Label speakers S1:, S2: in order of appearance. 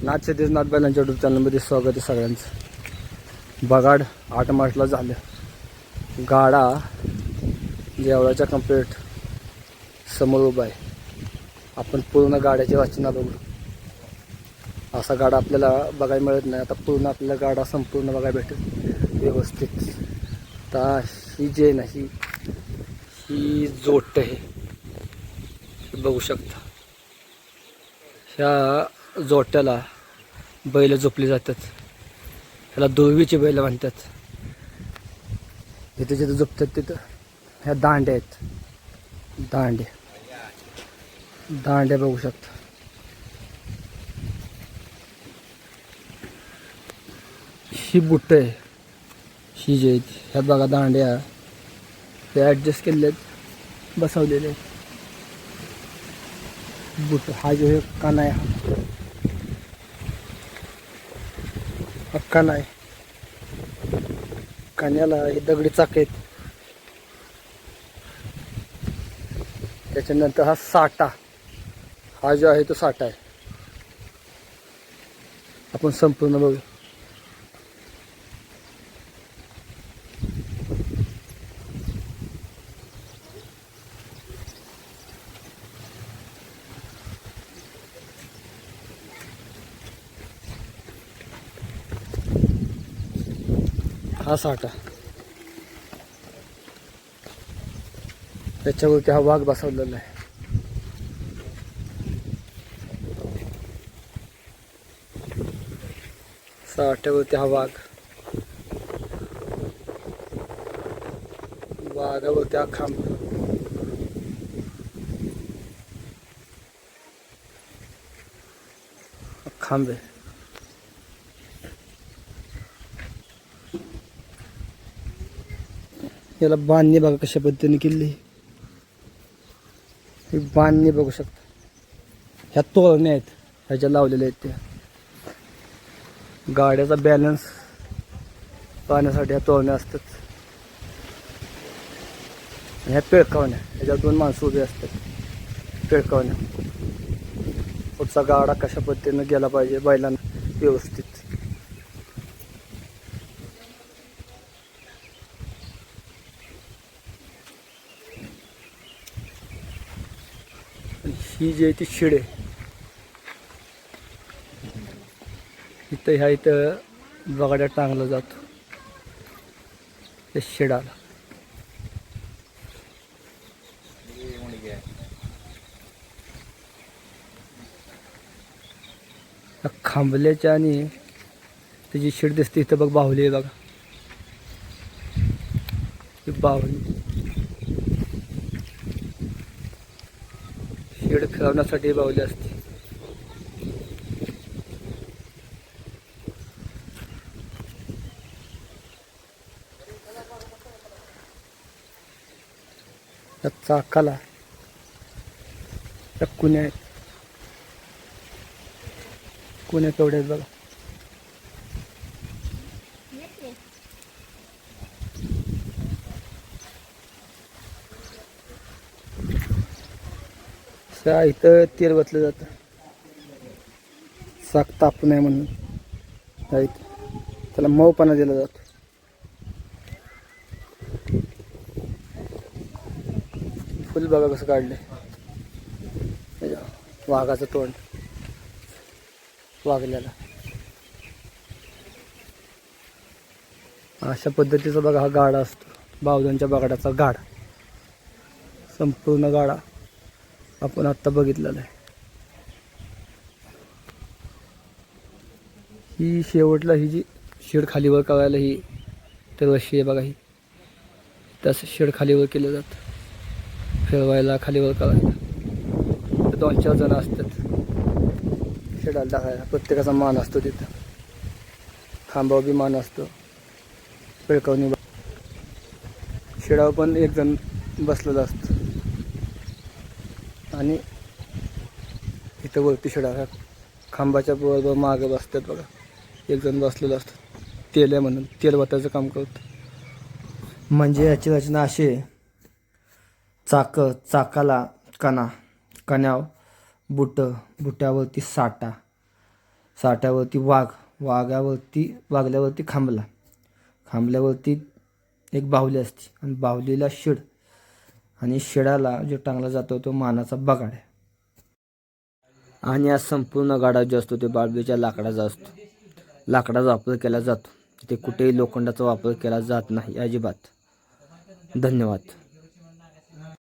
S1: नाथ सतीश नाथ बैलांच्या यूट्यूब चॅनलमध्ये स्वागत आहे सगळ्यांचं. बगाड 8 मार्चला झालं. गाडा जेवळाच्या कंप्लीट समोर उभा आहे. आपण पूर्ण गाड्याची वाचना बघू. असा गाडा आपल्याला बघायला मिळत नाही. आता पूर्ण आपल्याला गाडा संपूर्ण बघायला भेटेल व्यवस्थित. आता ही जे नाही ही जोट आहे बघू शकता. ह्या जोट्याला बैल झोपली जातात. ह्याला दुर्वीची बैल म्हणतात. जिथे जिथे झोपतात तिथं ह्या दांड्या आहेत. दांड्या बघू शकता. ही बुट्ट आहे. ही जे आहेत ह्या बघा दांड्या ते ॲडजस्ट केलेले आहेत, बसवलेले आहेत. बुट हा जो आहे काना आहे. हा काना आहे. कान्याला हे दगडी चाक आहेत. त्याच्यानंतर हा साठा, हा जो आहे तो साठा आहे. आपण संपूर्ण बघू. हा साठा, त्याच्यावरती हा वाघ बसवलेला आहे. साठ्यावरती हा वाघ, वाघावरती हा खांब. खांब आहे. याला बांधणी बघा कशा पद्धतीने केली. ही बांधणी बघू शकता. ह्या तोरण्या आहेत ह्याच्या लावलेल्या आहेत. त्या गाड्याचा बॅलन्स पाहण्यासाठी ह्या तोरण्या असतात. ह्या पिळकावण्या, ह्याच्यात 2 माणसं उभी असतात. पिळकावण्या पुढचा गाडा कशा पद्धतीने गेला पाहिजे बैलांना व्यवस्थित. ही जी आहे ती शिड आहे. इथं ह्या इथं बगाड्या टांगला जातो त्या शिडाला. खांबल्याच्या आणि त्याची शिड दिसते इथं बघ. बाहुली आहे बघा. ही बाहुली शिड फिरवण्यासाठी बाहुली असते. त्या चाकाला त्या कुण्या आहेत. कुण्या केवढ्या आहेत बघा. इथं तेल वतलं जातं चाक तापू नये म्हणून. त्याला मऊपणा दिला जातो. फुल बघा कसं काढले. वाघाचं तोंड वागल्याला. अशा पद्धतीचा बघा हा गाडा असतो. बावधनच्या बगाडाचा गाडा. संपूर्ण गाडा आपण आत्ता बघितलेला आहे. ही शेवटला ही जी शेड खालीवर करायला ही तर रशी आहे बघा. ही तसं शेड खालीवर केलं जातं फिरवायला, खालीवर करायला. 2-4 जण असतात शेडाला टाकायला. प्रत्येकाचा मान असतो तिथं. खांबावर बी मान असतो. पिळकावणी शेडावर पण 1 जण बसलेला असतो. आणि इथं वरती शेडा खांबाच्या बरोबर मागं बसतात बघा. 1 जण बसलेला असतो. तेल आहे म्हणून तेल वताचं काम करतो. म्हणजे याची रचना अशी आहे. चाकाला कणा, कण्यावर बुट, बुट्यावरती साठा, साठ्यावरती वाघल्यावरती खांबल्यावरती एक बाहुली असते आणि बाहुलीला शिड आणि शिडाला जो टांगला जातो तो मानाचा बगाड आहे. आणि हा संपूर्ण गाडा जो असतो ते बाळबीच्या लाकडाचा असतो. लाकडाचा वापर केला जातो. तिथे कुठेही लोखंडाचा वापर केला जात नाही अजिबात. धन्यवाद.